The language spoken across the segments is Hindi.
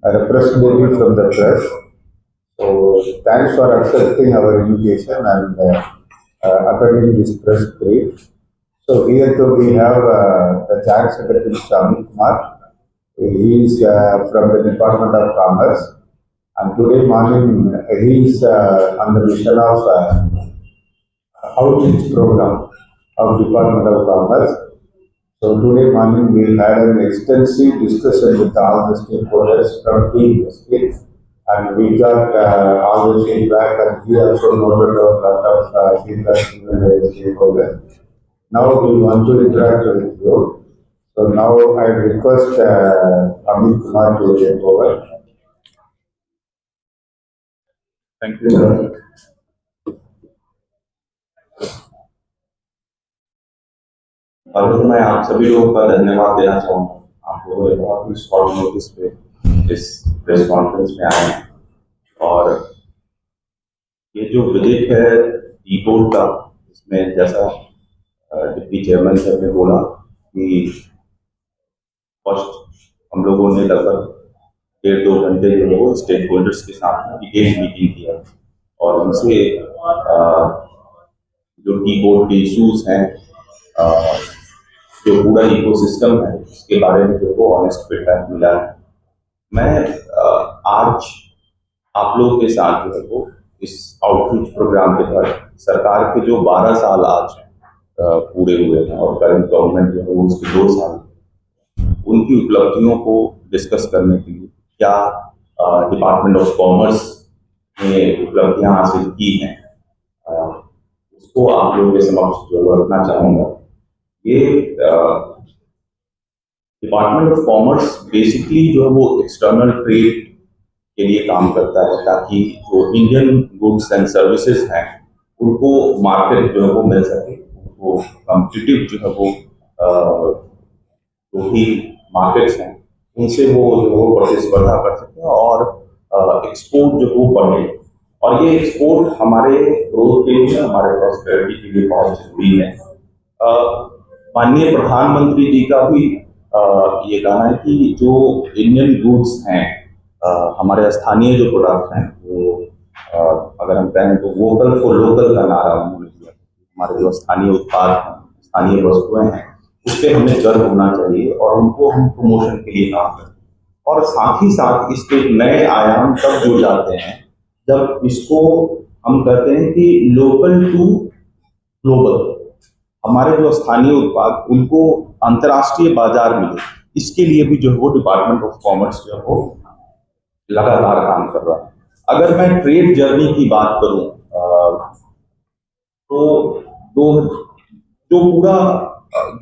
a representative from the press. So thanks for accepting our invitation and attending this press brief. So here too we have the Joint Secretary Mr. Amit Kumar. He is from the Department of Commerce, and today morning he is on the mission of outreach program of Department of Commerce. So today morning we had an extensive discussion with all the stakeholders from the industry, and we got all the feedback, and he also noted a lot of feedback given by the stakeholders. Now we want to interact with you. So now I request Amit Kumar to take over. Thank you. और मैं आप सभी लोगों का धन्यवाद देना चाहूँगा। आप लोगों ने बहुत ही शॉर्ट नोटिस पे इस प्रेस कॉन्फ्रेंस में आए हैं और ये जो विजिट है टी बोर्ड का, इसमें जैसा डिप्टी चेयरमैन साहब ने बोला कि फर्स्ट हम लोगों ने लगभग 1.5-2 घंटे जो है वो स्टेक होल्डर्स के साथ डिटेल मीटिंग किया और उनसे जो टी बोर्ड के इश्यूज हैं, जो पूरा इकोसिस्टम है उसके बारे में जो को ऑनेस्ट फीडबैक मिला है। मैं आज आप लोगों के साथ जो है वो इस आउटरीच प्रोग्राम के तहत सरकार के जो 12 साल आज पूरे हुए हैं और करंट गवर्नमेंट जो है वो उसके 2 साल, उनकी उपलब्धियों को डिस्कस करने के लिए क्या डिपार्टमेंट ऑफ कॉमर्स ने उपलब्धियां हासिल की हैं, उसको आप लोगों के समक्ष जो रखना चाहूँगा। ये डिपार्टमेंट ऑफ कॉमर्स बेसिकली जो है वो एक्सटर्नल ट्रेड के लिए काम करता है ताकि जो इंडियन गुड्स एंड सर्विसेज हैं उनको मार्केट जो है वो मिल सके, उनको कॉम्पिटिटिव जो है वो जो भी मार्केट्स हैं उनसे वो जो है प्रतिस्पर्धा कर सकें और एक्सपोर्ट जो है वो बढ़े। और ये एक्सपोर्ट हमारे ग्रोथ के लिए, हमारे प्रॉस्पेरिटी के लिए बहुत जरूरी है। माननीय प्रधानमंत्री जी का भी ये कहना है कि जो इंडियन गुड्स हैं, हमारे स्थानीय जो प्रोडक्ट हैं वो अगर हम कहें तो वोकल फॉर लोकल का नारा उन्होंने दिया। हमारे जो स्थानीय उत्पाद हैं, स्थानीय वस्तुएं हैं, उस पर हमें गर्व होना चाहिए और उनको हम प्रमोशन के लिए काम करें। और साथ ही साथ इसके नए आयाम तब जुड़ जाते हैं जब इसको हम कहते हैं कि लोकल टू ग्लोबल, हमारे जो स्थानीय उत्पाद उनको अंतर्राष्ट्रीय बाजार मिले, इसके लिए भी जो है वो डिपार्टमेंट ऑफ कॉमर्स जो है वो लगातार काम कर रहा है। अगर मैं ट्रेड जर्नी की बात करूं तो जो पूरा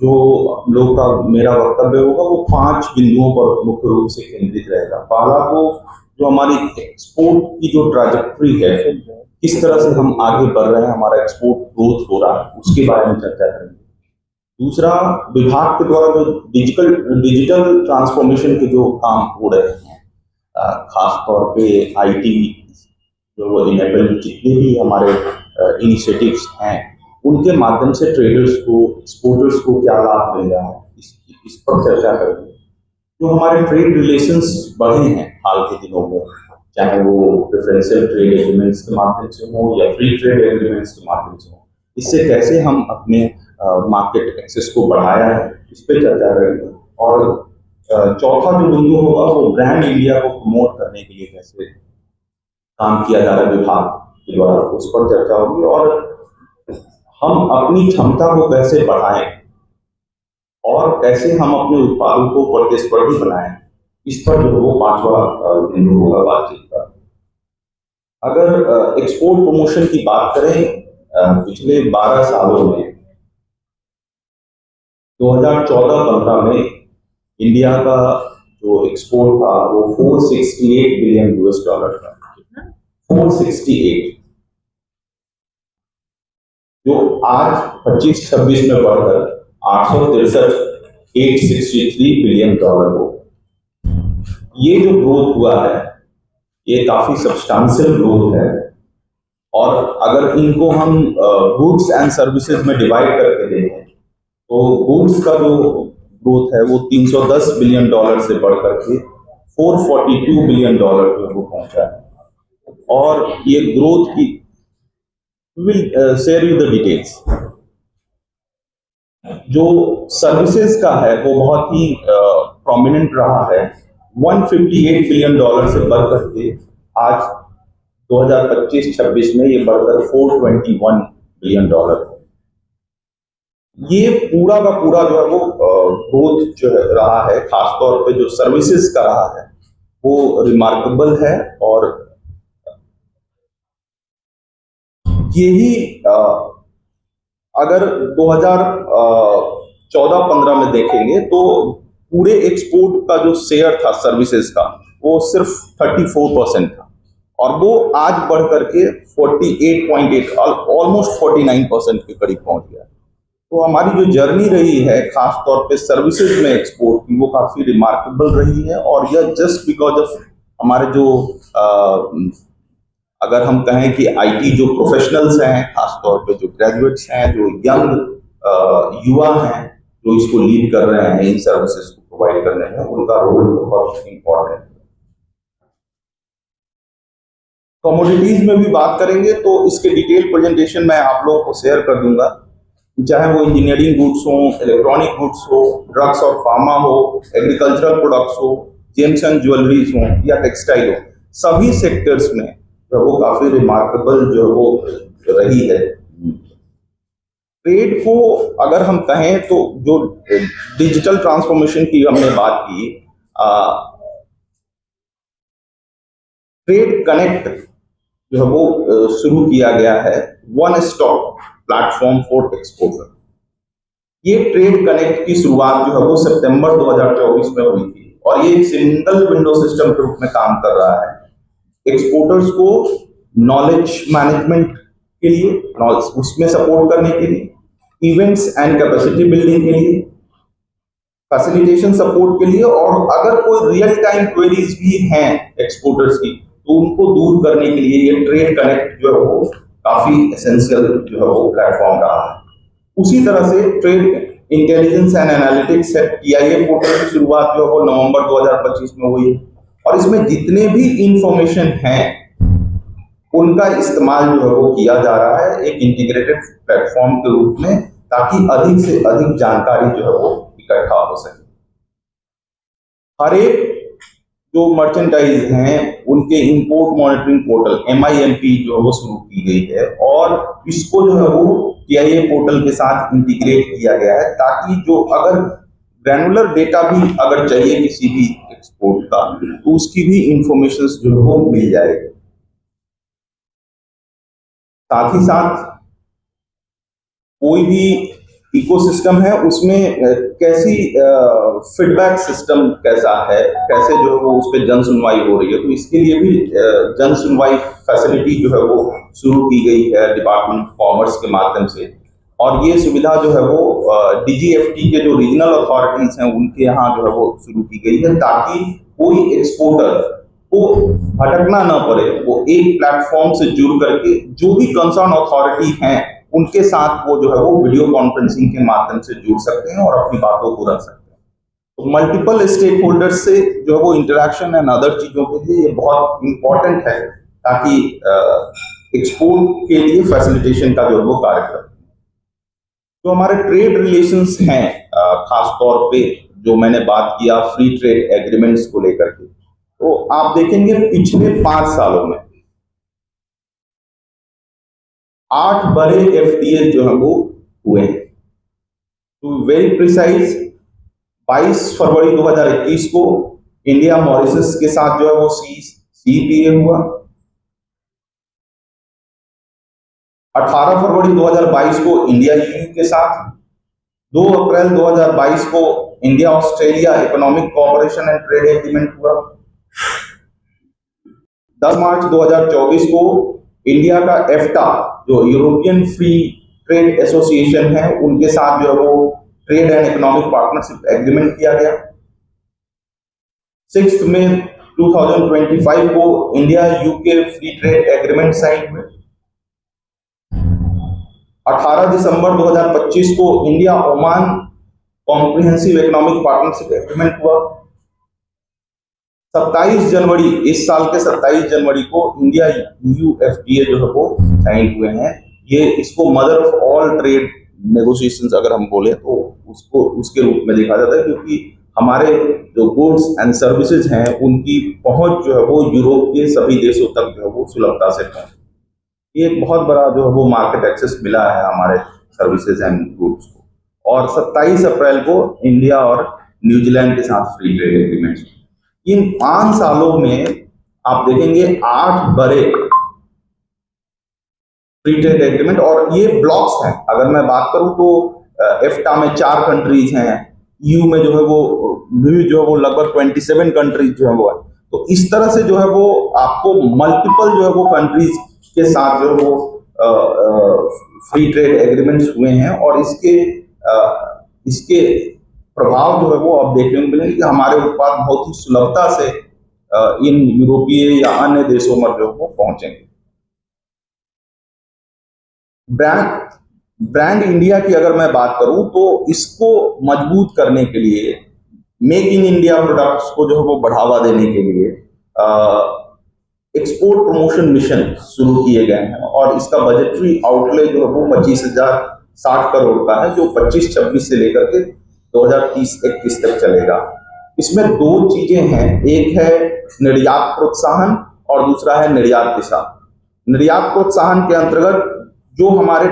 जो हम लोग का मेरा वक्तव्य होगा वो 5 बिंदुओं पर मुख्य रूप से केंद्रित रहेगा। पहला तो जो हमारी एक्सपोर्ट की जो ट्रैजेक्टरी है, किस तरह से हम आगे बढ़ रहे हैं, हमारा एक्सपोर्ट ग्रोथ हो रहा है, उसके बारे में चर्चा करेंगे। दूसरा, विभाग के द्वारा जो डिजिटल ट्रांसफॉर्मेशन के जो काम हो रहे हैं, खास तौर पे आईटी जो वो इनेबल जितने भी हमारे इनिशिएटिव्स हैं उनके माध्यम से ट्रेडर्स को, एक्सपोर्टर्स को क्या लाभ मिल रहा है, इस पर चर्चा करेंगे। जो हमारे ट्रेड रिलेशंस बढ़े हैं हाल के दिनों में, चाहे वो प्रेफरेंशियल ट्रेड एग्रीमेंट्स के माध्यम से हो या फ्री ट्रेड एग्रीमेंट्स के माध्यम से हो, इससे कैसे हम अपने मार्केट एक्सेस को बढ़ाया है, इस पर चर्चा करेंगे। और चौथा जो बिंदु होगा वो ब्रांड इंडिया को प्रमोट करने के लिए कैसे काम किया जा रहा है विभाग के द्वारा, उस पर चर्चा होगी। और हम अपनी क्षमता को कैसे बढ़ाएं और कैसे हम अपने उत्पादों को प्रतिस्पर्धी बनाएं, इस पर जो वो 5वां बिंदु होगा बातचीत का। अगर एक्सपोर्ट प्रमोशन की बात करें, पिछले 12 सालों में 2014-15 में इंडिया का जो एक्सपोर्ट था वो $468 बिलियन था। 468, जो आज 25-26 में बढ़कर 863 बिलियन डॉलर हो। ये जो ग्रोथ हुआ है ये काफी सब्सटेंशियल ग्रोथ है। और अगर इनको हम गुड्स एंड सर्विसेज में डिवाइड करके देखें तो गुड्स का जो ग्रोथ है वो $310 बिलियन से बढ़कर के 442 बिलियन डॉलर जो है वो पहुंचा है। और ये ग्रोथ की will share you the details. जो सर्विसेज का है वो बहुत ही प्रोमिनेंट रहा है। 158 बिलियन डॉलर से बढ़ करके आज 2025-26 में ये बढ़कर 421 बिलियन डॉलर है। ये पूरा का पूरा जो है वो ग्रोथ जो है रहा है, खासतौर पे जो सर्विसेज का रहा है वो रिमार्केबल है। और यही अगर 2014-15 में देखेंगे तो पूरे एक्सपोर्ट का जो शेयर था सर्विसेज का वो सिर्फ 34% था, और वो आज बढ़ करके 48.8 ऑलमोस्ट 49% के करीब पहुंच गया। तो हमारी जो जर्नी रही है खास तौर पे सर्विसेज में एक्सपोर्ट की, वो काफी रिमार्केबल रही है। और यह जस्ट बिकॉज ऑफ हमारे जो अगर हम कहें कि आईटी जो प्रोफेशनल्स हैं, खासतौर पे जो ग्रेजुएट्स हैं, जो यंग युवा हैं, जो इसको लीड कर रहे हैं इन सर्विसेज को प्रोवाइड करने में, उनका रोल बहुत इंपॉर्टेंट है। कमोडिटीज में भी बात करेंगे तो इसके डिटेल प्रेजेंटेशन मैं आप लोगों को शेयर कर दूंगा, चाहे वो इंजीनियरिंग गुड्स हो, इलेक्ट्रॉनिक गुड्स हो, ड्रग्स और फार्मा हो, एग्रीकल्चरल प्रोडक्ट्स हो, जेम्स एंड ज्वेलरीज हो या टेक्सटाइल हो, सभी सेक्टर्स में जो वो काफी रिमार्केबल जो वो रही है। ट्रेड को अगर हम कहें तो जो डिजिटल ट्रांसफॉर्मेशन की हमने बात की, ट्रेड कनेक्ट जो है वो शुरू किया गया है, one stop platform for exporter. ये ट्रेड कनेक्ट की शुरुआत जो है वो सितंबर 2024 में हुई थी, और ये एक सिंगल विंडो सिस्टम के रूप में काम कर रहा है। एक्सपोर्टर्स को नॉलेज मैनेजमेंट के लिए, उसमें सपोर्ट करने के लिए, इवेंट्स एंड कैपेसिटी बिल्डिंग के लिए, फैसिलिटेशन सपोर्ट के लिए, और अगर कोई रियल टाइम क्वेरीज भी हैं एक्सपोर्टर्स की तो उनको दूर करने के लिए ये ट्रेड कनेक्ट जो है वो काफी एसेंशियल जो है वो प्लेटफॉर्म रहा है। उसी तरह से ट्रेड इंटेलिजेंस एंड एनालिटिक्स है, TIA पोर्टल की शुरुआत जो है वो नवंबर 2025 में हुई, और इसमें जितने भी इंफॉर्मेशन हैं उनका इस्तेमाल जो है वो किया जा रहा है एक इंटीग्रेटेड प्लेटफॉर्म के रूप में, ताकि अधिक से अधिक जानकारी जो है वो इकट्ठा हो सके। हर एक जो मर्चेंटाइज हैं उनके इंपोर्ट मॉनिटरिंग पोर्टल MIMP जो है वो शुरू की गई है, और इसको जो है वो TIA पोर्टल के साथ इंटीग्रेट किया गया है, ताकि जो अगर ग्रैनुलर डेटा भी अगर चाहिए किसी भी एक्सपोर्ट का तो उसकी भी इंफॉर्मेशन जो है वो मिल जाएगी। साथ ही साथ कोई भी इकोसिस्टम है उसमें कैसी फीडबैक सिस्टम कैसा है, कैसे जो है वो उस पर जन सुनवाई हो रही है, तो इसके लिए भी जन सुनवाई फैसिलिटी जो है वो शुरू की गई है डिपार्टमेंट ऑफ कॉमर्स के माध्यम से। और ये सुविधा जो है वो DGFT के जो रीजनल अथॉरिटीज हैं उनके यहाँ जो है वो शुरू की गई है, ताकि कोई एक्सपोर्टर को भटकना ना पड़े, वो एक प्लेटफॉर्म से जुड़ करके जो भी कंसर्न अथॉरिटी हैं उनके साथ वो जो है वो वीडियो कॉन्फ्रेंसिंग के माध्यम से जुड़ सकते हैं और अपनी बातों को रख सकते हैं। तो मल्टीपल स्टेक होल्डर्स से जो है वो इंटरेक्शन एंड अदर चीजों के लिए ये बहुत इंपॉर्टेंट है, ताकि एक्सपोर्ट के लिए फैसिलिटेशन का जो है वो कार्य करे। तो हमारे ट्रेड रिलेशंस हैं, खास तौर पे जो मैंने बात किया फ्री ट्रेड एग्रीमेंट्स को लेकर के, तो आप देखेंगे पिछले 5 सालों में 8 बड़े FTA जो है वो हुए हैं। टू वेरी प्रिसाइज 22 फरवरी 2021 को इंडिया मॉरिशस के साथ जो है वो CEPA हुआ। 18 फरवरी 2022 को इंडिया EU के साथ, 2 अप्रैल 2022 को India Australia economic cooperation and trade agreement हुआ। 10 मार्च 2024 को इंडिया का EFTA जो यूरोपियन फ्री ट्रेड एसोसिएशन है उनके साथ जो है वो trade and economic partnership agreement किया गया। 6 मई 2025 को India UK free trade agreement sign हुए। 18 दिसंबर 2025 को India Oman comprehensive economic partnership agreement हुआ। 27 जनवरी, इस साल के 27 जनवरी को इंडिया यूएफडीए जो है वो साइन हुए हैं। ये इसको mother of all trade negotiations अगर हम बोले तो उसको उसके रूप में देखा जाता है, क्योंकि हमारे जो गुड्स एंड सर्विसेज हैं उनकी पहुंच जो है वो यूरोप के सभी देशों तक जो है वो सुलभता से पहुंचे। ये एक बहुत बड़ा जो है वो मार्केट एक्सेस मिला है हमारे सर्विसेज एंड गुड्स को। और 27 अप्रैल को इंडिया और न्यूजीलैंड के साथ फ्री ट्रेड एग्रीमेंट। इन 5 सालों में आप देखेंगे 8 बड़े फ्री ट्रेड एग्रीमेंट, और ये ब्लॉक्स हैं। अगर मैं बात करूं तो एफ्टा में 4 कंट्रीज हैं, ईयू में जो है वो लगभग 27 कंट्रीज जो है वो है। तो इस तरह से जो है वो आपको मल्टीपल जो है वो कंट्रीज के साथ जो है वो फ्री ट्रेड एग्रीमेंट्स हुए हैं, और इसके प्रभाव जो है वो अब देखने को मिलेंगे कि हमारे उत्पाद बहुत ही सुलभता से इन यूरोपीय या अन्य देशों में जो वो पहुंचेंगे। ब्रांड इंडिया की अगर मैं बात करूं तो इसको मजबूत करने के लिए, मेक इन इंडिया प्रोडक्ट्स को जो है वो बढ़ावा देने के लिए एक्सपोर्ट प्रमोशन मिशन शुरू किए गए हैं, और इसका बजटरी आउटले जो है वो 25,060 करोड़ का है, जो 25-26 से लेकर के 2030-31 तक चलेगा। इसमें 2 चीजें हैं, एक है निर्यात प्रोत्साहन और दूसरा है निर्यात दिशा। निर्यात प्रोत्साहन के अंतर्गत जो हमारे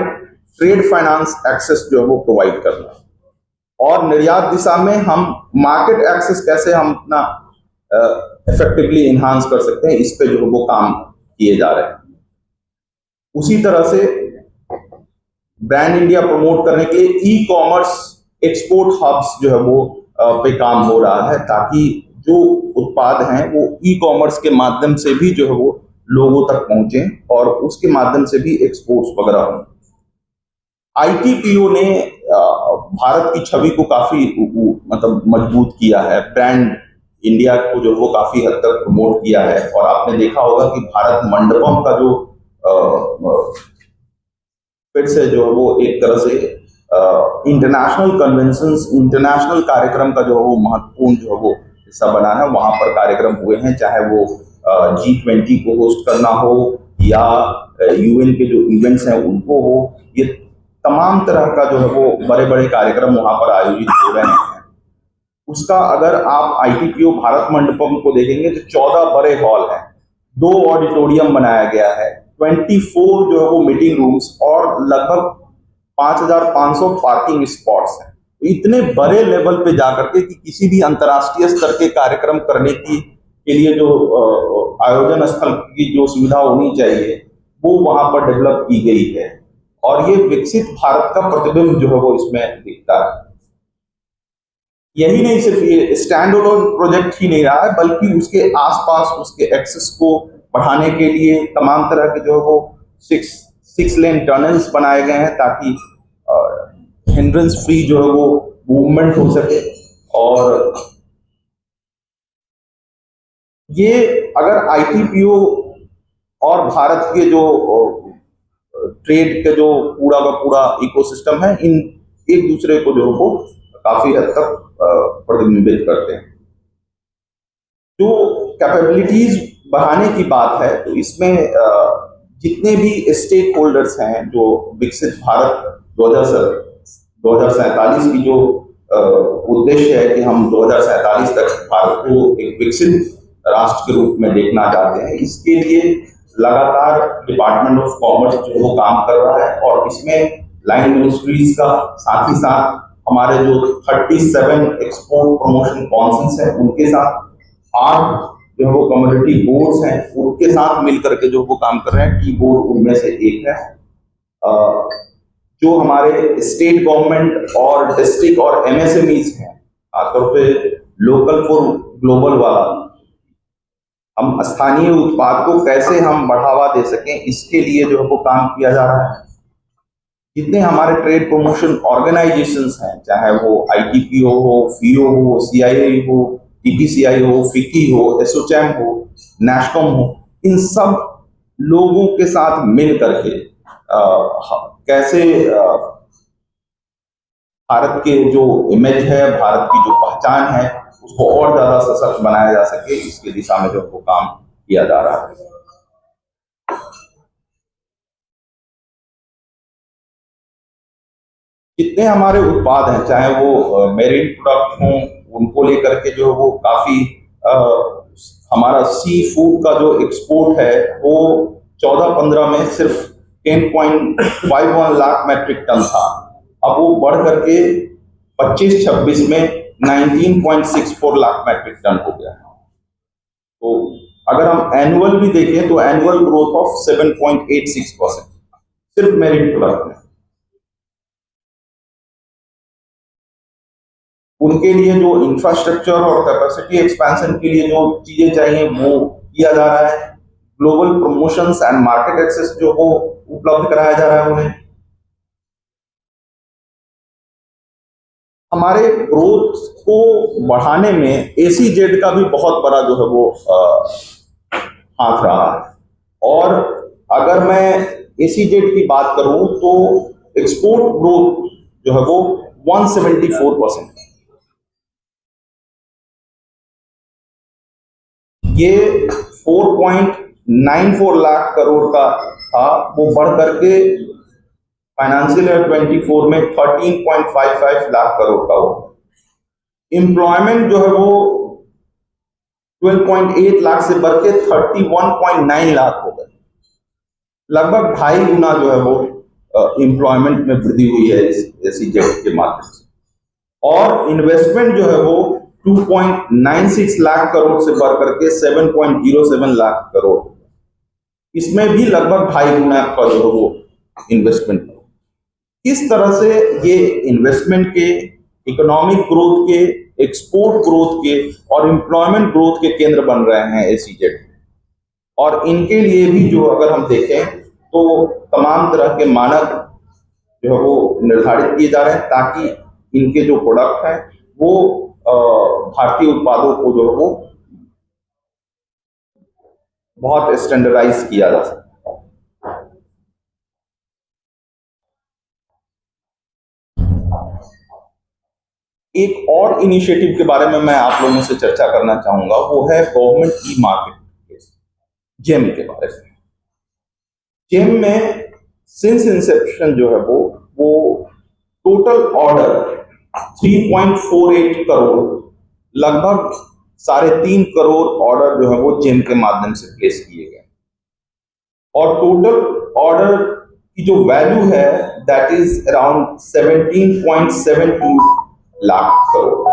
ट्रेड फाइनेंस एक्सेस जो है वो प्रोवाइड करना, और निर्यात दिशा में हम मार्केट एक्सेस कैसे हम अपना इफेक्टिवली इन्हांस कर सकते हैं, इस पे जो है वो काम किए जा रहे हैं। उसी तरह से ब्रांड इंडिया प्रमोट करने के लिए ई कॉमर्स एक्सपोर्ट हब्स जो है वो पे काम हो रहा है, ताकि जो उत्पाद हैं वो ई कॉमर्स के माध्यम से भी जो है वो लोगों तक पहुंचे और उसके माध्यम से भी एक्सपोर्ट्स वगैरह हों। आईटीपीओ ने भारत की छवि को काफी मतलब मजबूत किया है, ब्रांड इंडिया को जो वो काफी हद तक प्रमोट किया है। और आपने देखा होगा कि भारत मंडपम का जो फिर से जो वो एक तरह से इंटरनेशनल कन्वेंशंस, इंटरनेशनल कार्यक्रम का जो है वो महत्वपूर्ण जो है वो हिस्सा बना है। वहां पर कार्यक्रम हुए हैं, चाहे वो G20 को होस्ट करना हो या यूएन के जो इवेंट्स हैं उनको हो, ये तमाम तरह का जो है वो बड़े बड़े कार्यक्रम वहां पर आयोजित हो रहे हैं। उसका अगर आप आईटीपीओ भारत मंडपम को देखेंगे तो 14 बड़े हॉल हैं, 2 ऑडिटोरियम बनाया गया है, 24 जो है वो मीटिंग रूम्स और लगभग 5,500 पार्किंग स्पॉट्स हैं। तो इतने बड़े लेवल पे जाकर के कि किसी भी अंतर्राष्ट्रीय स्तर के कार्यक्रम करने के लिए जो आयोजन स्थल की जो सुविधा होनी चाहिए वो वहां पर डेवलप की गई है, और ये विकसित भारत का प्रतिबिंब जो है वो इसमें दिखता है। यही नहीं, सिर्फ ये स्टैंड अलोन प्रोजेक्ट ही नहीं रहा है, बल्कि उसके आसपास उसके एक्सेस को बढ़ाने के लिए तमाम तरह के जो है वो 6 लेन टनल्स बनाए गए हैं, ताकि हिंड्रेंस फ्री जो है वो मूवमेंट हो सके। और ये अगर आईटीपीओ और भारत के जो ट्रेड के जो पूरा का पूरा इकोसिस्टम है, इन एक दूसरे को जो वो काफी हद तक प्रतिबिंबित करते हैं। जो कैपेबिलिटीज बढ़ाने की बात है तो इसमें जितने भी स्टेक होल्डर्स हैं, जो विकसित भारत 2047 की जो उद्देश्य है कि हम 2047 तक भारत को एक विकसित राष्ट्र के रूप में देखना चाहते हैं, इसके लिए लगातार डिपार्टमेंट ऑफ कॉमर्स जो वो काम कर रहा है। और इसमें लाइन मिनिस्ट्रीज का साथ ही साथ हमारे जो 37 एक्सपोर्ट प्रमोशन काउंसिल्स हैं उनके साथ 8 जो वो कम्युनिटी बोर्ड्स हैं उनके साथ मिलकर के जो वो काम कर रहे हैं। की बोर्ड उनमें से एक है। जो हमारे स्टेट गवर्नमेंट और डिस्ट्रिक्ट और एमएसएमईज हैं, खासतौर पे लोकल फॉर ग्लोबल वाला, हम स्थानीय उत्पाद को कैसे हम बढ़ावा दे सकें, इसके लिए जो है वो काम किया जा रहा है। जितने हमारे ट्रेड प्रमोशन ऑर्गेनाइजेशंस हैं, चाहे वो आईटीपीओ हो, फीओ हो, सीआईआई हो, टीपीसीआई हो, फिक्की हो, एसोचैम हो, नेशकॉम हो, इन सब लोगों के साथ मिल करके कैसे भारत के जो इमेज है, भारत की जो पहचान है, उसको और ज्यादा सशक्त बनाया जा सके, इसकी दिशा में जो हमको काम किया जा रहा है। जितने हमारे उत्पाद हैं, चाहे वो मेरीन प्रोडक्ट हों, उनको लेकर के जो है वो काफी हमारा सी फूड का जो एक्सपोर्ट है वो 14-15 में सिर्फ 10.51 लाख मैट्रिक टन था। अब वो बढ़ करके 25-26 में 19.64 लाख मैट्रिक टन हो गया है। तो अगर हम एनुअल भी देखें तो एनुअल ग्रोथ ऑफ 7.86% सिर्फ मेरीन प्रोडक्ट में। उनके लिए जो इंफ्रास्ट्रक्चर और कैपेसिटी एक्सपेंशन के लिए जो चीजें चाहिए वो किया जा रहा है। Global promotions and market access जो वो उपलब्ध कराया जा रहा है उन्हें। हमारे ग्रोथ को बढ़ाने में एसीजेड का भी बहुत बड़ा जो है वो हाथ रहा है। और अगर मैं एसीजेड की बात करूं तो एक्सपोर्ट ग्रोथ जो है वो 174%। ये 4.94 लाख करोड़ का था, वो बढ़ करके फाइनेंशियल ईयर 24 में 13.55 लाख करोड़ का हो। एम्प्लॉयमेंट जो है वो 12.8 लाख से बढ़ के 31.9 लाख हो गए। लगभग 2.5 गुना जो है वो एम्प्लॉयमेंट में वृद्धि हुई है इस एसीजेड के माध्यम से। और इन्वेस्टमेंट जो है वो 2.96 लाख करोड़ से बढ़ करके 7.07 लाख करोड़, इसमें भी लगभग 2.5 गुना का जो है वो इन्वेस्टमेंट। किस तरह से ये इन्वेस्टमेंट के, इकोनॉमिक ग्रोथ के, एक्सपोर्ट ग्रोथ के और एम्प्लॉयमेंट ग्रोथ के केंद्र बन रहे हैं एसीजेड। और इनके लिए भी जो अगर हम देखें तो तमाम तरह के मानक जो है वो निर्धारित किए जा रहे हैं ताकि इनके जो प्रोडक्ट हैं वो भारतीय उत्पादों को जो है वो बहुत स्टैंडर्डाइज किया जा सके। एक और इनिशिएटिव के बारे में मैं आप लोगों से चर्चा करना चाहूंगा, वो है government e market place, GeM के बारे में। जेम में सिंस इंसेप्शन जो है वो टोटल ऑर्डर 3.48 करोड़, लगभग 3.5 करोड़ ऑर्डर जो है वो जेम के माध्यम से प्लेस किए गए। और टोटल ऑर्डर की जो वैल्यू है that is around 17.72 lakh crore,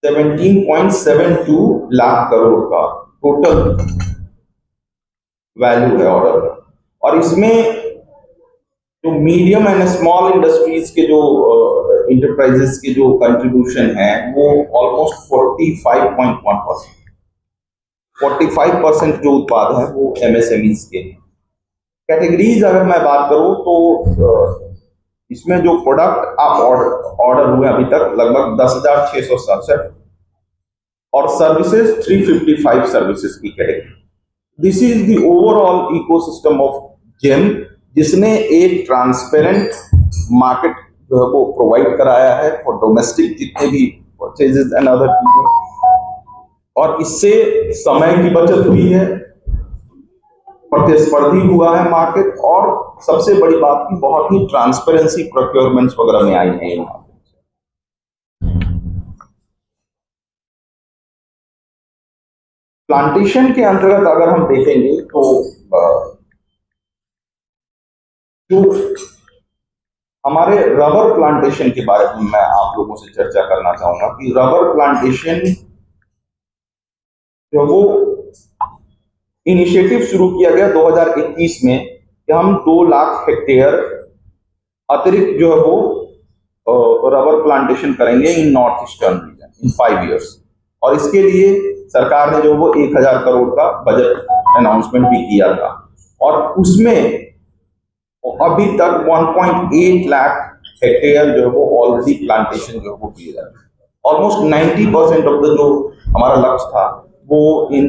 17.72 lakh crore का टोटल वैल्यू है ऑर्डर का। और इसमें जो मीडियम एंड स्मॉल इंडस्ट्रीज के जो इंटरप्राइजेस के जो कंट्रीब्यूशन है वो ऑलमोस्ट 45.1%। 45% जो उत्पाद है वो एमएसएमईज के हैं। कैटेगरीज अगर मैं बात करूं तो इसमें जो प्रोडक्ट आप ऑर्डर हुए अभी तक लगभग 10,667 और सर्विसेज 355 सर्विसेज की कैटेगरी। This is the overall ecosystem of GeM, जिसने एक ट्रांसपेरेंट मार्केट जो है वो प्रोवाइड कराया है फॉर डोमेस्टिक जितने भी परचेजेस एंड अदर चीजें। और इससे समय की बचत हुई है, प्रतिस्पर्धी हुआ है मार्केट, और सबसे बड़ी बात की बहुत ही ट्रांसपेरेंसी प्रोक्योरमेंट्स वगैरह में आई है। प्लांटेशन के अंतर्गत अगर हम देखेंगे तो जो हमारे रबर प्लांटेशन के बारे में मैं आप लोगों से चर्चा करना चाहूंगा कि रबर प्लांटेशन जो वो इनिशिएटिव शुरू किया गया 2021 में कि हम 2 लाख हेक्टेयर अतिरिक्त जो है वो रबर प्लांटेशन करेंगे इन नॉर्थ ईस्टर्न रीजन इन 5 इयर्स। और इसके लिए सरकार ने जो वो 1,000 करोड़ का बजट अनाउंसमेंट भी किया था। और उसमें अभी तक 1.8 लाख हेक्टेयर जो है वो ऑलरेडी प्लांटेशन जो है वो किए जा रहे हैं। ऑलमोस्ट 90% ऑफ द जो हमारा लक्ष्य था वो इन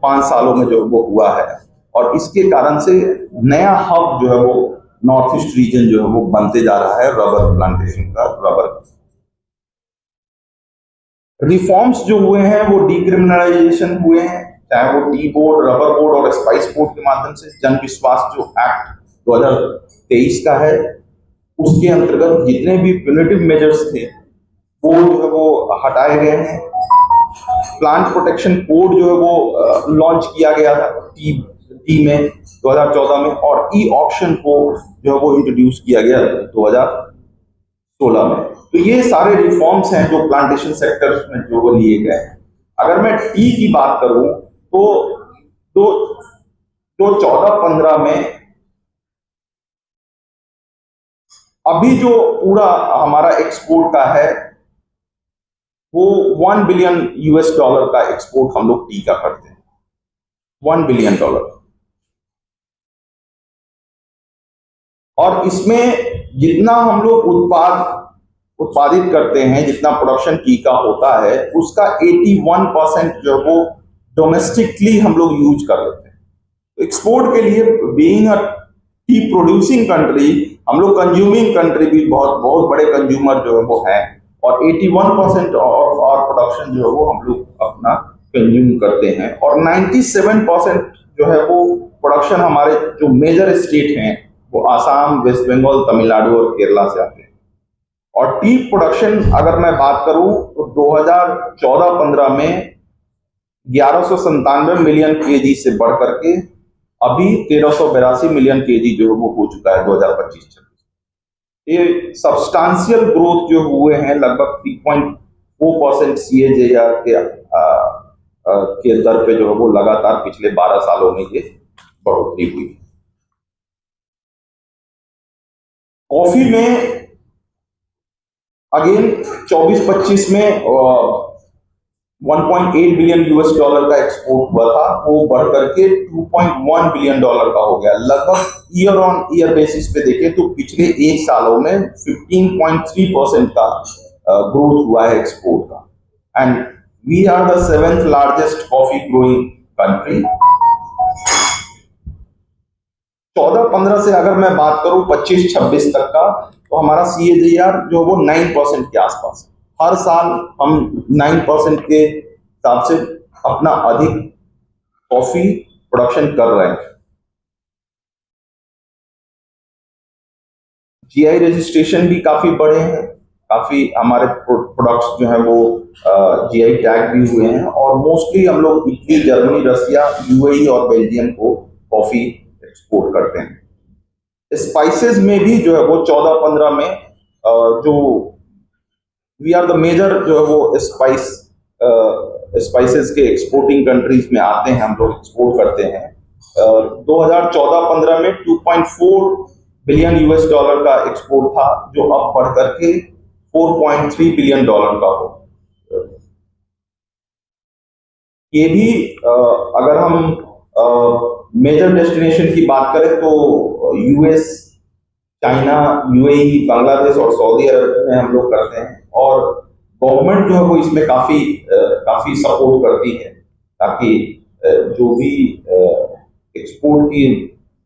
5 सालों में जो वो हुआ है। और इसके कारण से नया हब जो है वो नॉर्थ ईस्ट रीजन जो है वो बनते जा रहा है रबर प्लांटेशन का। रबर रिफॉर्म्स जो हुए हैं वो डिक्रिमिनलाइजेशन हुए हैं, चाहे वो टी बोर्ड, रबर बोर्ड और स्पाइस बोर्ड के माध्यम से। जन विश्वास जो एक्ट 2023 का है, उसके अंतर्गत जितने भी प्यूनिटिव मेजर्स थे वो जो है वो हटाए गए हैं। प्लांट प्रोटेक्शन कोड जो है वो लॉन्च किया गया था टी में 2014 में, और ई ऑक्शन को जो है वो इंट्रोड्यूस किया गया 2016 में। तो ये सारे रिफॉर्म्स हैं जो प्लांटेशन सेक्टर में जो वो लिए गए हैं। अगर मैं टी की बात करूं तो 14-15 में अभी जो पूरा हमारा एक्सपोर्ट का है वो $1 बिलियन का एक्सपोर्ट हम लोग टी का करते हैं, $1 बिलियन। और इसमें जितना हम लोग उत्पादित करते हैं, जितना प्रोडक्शन टी का होता है, उसका 81% जो वो डोमेस्टिकली हम लोग यूज कर लेते हैं। एक्सपोर्ट के लिए being a T producing country, हम लोग कंज्यूमिंग कंट्री भी बहुत बड़े कंज्यूमर जो है वो है, और 81% ऑफ आवर प्रोडक्शन जो है वो हम लोग अपना कंज्यूम करते हैं। और 97% जो है वो प्रोडक्शन हमारे जो मेजर स्टेट हैं वो आसाम, वेस्ट बंगाल, तमिलनाडु और केरला से आते हैं। और टी प्रोडक्शन अगर मैं बात करूं तो 2014-15 में 1197 मिलियन केजी से बढ़ करके अभी 1382 मिलियन केजी जो है वो हो चुका है 2025-26। ये सब्सटेंशियल ग्रोथ जो हुए हैं, लगभग 3.4% CAGR के दर पे जो है वो लगातार पिछले 12 सालों में ये बढ़ोतरी हुई। कॉफी में अगेन 24-25 में 1.8 बिलियन का एक्सपोर्ट हुआ था, वो बढ़ करके 2.1 बिलियन का हो गया। लगभग ईयर ऑन ईयर बेसिस पे देखें तो पिछले 1 सालों में 15.3% का ग्रोथ हुआ है एक्सपोर्ट का। And we are the 7th largest coffee growing country. 14-15 से अगर मैं बात करूं 25-26 तक का, तो हमारा CAGR जो वो 9% के आसपास है। हर साल हम 9% के हिसाब से अपना अधिक कॉफी प्रोडक्शन कर रहे हैं। GI रजिस्ट्रेशन भी काफी बड़े हैं, काफी हमारे प्रोडक्ट्स जो है वो GI टैग भी हुए हैं, और मोस्टली हम लोग इटली, जर्मनी, रसिया, UAE और बेल्जियम को कॉफी एक्सपोर्ट करते हैं। स्पाइसेस में भी जो है वो 14-15 में जो वी आर द मेजर जो है वो स्पाइसेस के एक्सपोर्टिंग कंट्रीज में आते हैं, हम लोग एक्सपोर्ट करते हैं। 2014-15 में 2.4 बिलियन का एक्सपोर्ट था, जो अब बढ़ करके 4.3 बिलियन का हो। ये भी अगर हम मेजर डेस्टिनेशन की बात करें तो US, चाइना, UAE, बांग्लादेश और सऊदी अरब में हम लोग करते हैं। और गवर्नमेंट जो है वो इसमें काफी सपोर्ट करती है, ताकि जो भी एक्सपोर्ट की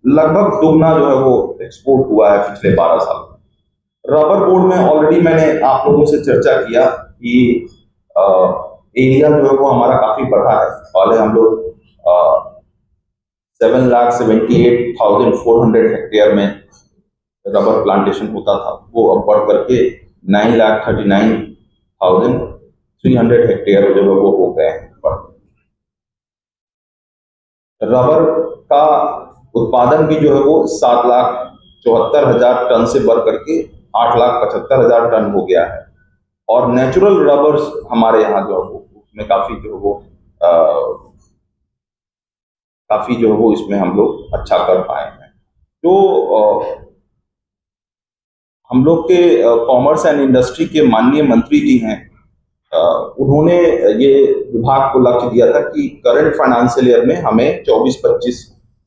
लगभग दुगना जो है वो एक्सपोर्ट हुआ है पिछले 12 साल में। रबर बोर्ड में ऑलरेडी मैंने आप लोगों से चर्चा किया कि एरिया जो है वो हमारा काफी बढ़ा है। पहले हम लोग 7,78,400 हेक्टेयर में रबर प्लांटेशन होता था, वो अब बढ़ करके 9,39,300 हेक्टेयर जो है वो हो गए हैं। रबर का उत्पादन भी जो है वो 7,74,000 टन से बढ़ करके 8,75,000 टन हो गया है। और नेचुरल रबर्स हमारे यहाँ जो है वो उसमें काफी जो है वो इसमें हम लोग अच्छा कर पाए हैं। तो हम लोग के कॉमर्स एंड इंडस्ट्री के माननीय मंत्री जी हैं, उन्होंने ये विभाग को लक्ष्य दिया था कि करंट फाइनेंशियल ईयर में हमें 24-25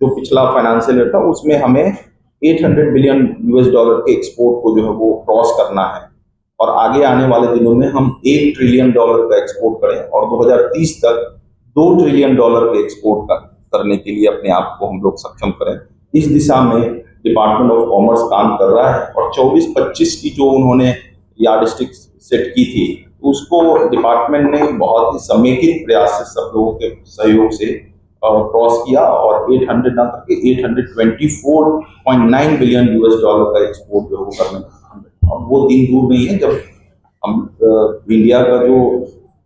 जो पिछला फाइनेंशियल ईयर था उसमें हमें $800 बिलियन के एक्सपोर्ट को जो है वो क्रॉस करना है, और आगे आने वाले दिनों में हम $1 ट्रिलियन का एक्सपोर्ट करें, और 2030 तक $2 ट्रिलियन के एक्सपोर्ट करने के लिए अपने आप को हम लोग सक्षम करें। इस दिशा में डिपार्टमेंट ऑफ कॉमर्स काम कर रहा है, और 24-25 की जो उन्होंने यार्डस्टिक सेट की थी, उसको डिपार्टमेंट ने बहुत ही समेकित प्रयास से सब लोगों के सहयोग से क्रॉस किया, और 800 ना करके 824.9 बिलियन यूएस डॉलर का एक्सपोर्ट जो है वो करने। अब वो दिन दूर नहीं है जब हम इंडिया का जो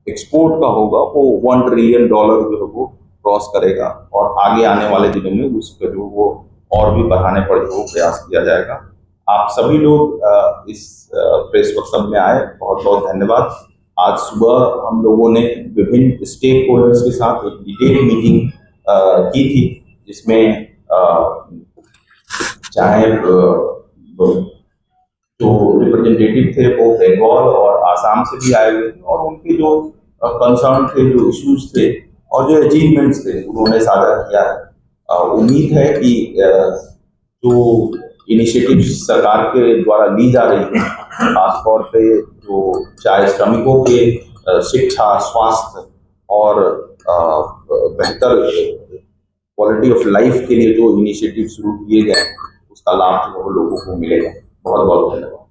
एक्सपोर्ट का होगा वो $1 ट्रिलियन जो है वो क्रॉस करेगा, और आगे आने वाले दिनों में उसका जो वो और भी बढ़ाने पर जो प्रयास किया जाएगा। आप सभी लोग इस प्रेस वक्तव्य में आए, बहुत बहुत धन्यवाद। आज सुबह हम लोगों ने विभिन्न स्टेक होल्डर्स के साथ एक डिटेल मीटिंग की थी, जिसमें चाहे जो रिप्रेजेंटेटिव थे वो बंगाल और आसाम से भी आए हुए थे, और उनके जो कंसर्न थे, जो इश्यूज थे और जो अचीवमेंट्स थे, उन्होंने साझा किया है। उम्मीद है कि जो इनिशिएटिव सरकार के द्वारा ली जा रही है, खासतौर पे जो चाहे श्रमिकों के शिक्षा, स्वास्थ्य और बेहतर क्वालिटी ऑफ लाइफ के लिए जो इनिशिएटिव शुरू किए गए, उसका लाभ जो लोगों को मिलेगा। बहुत बहुत धन्यवाद।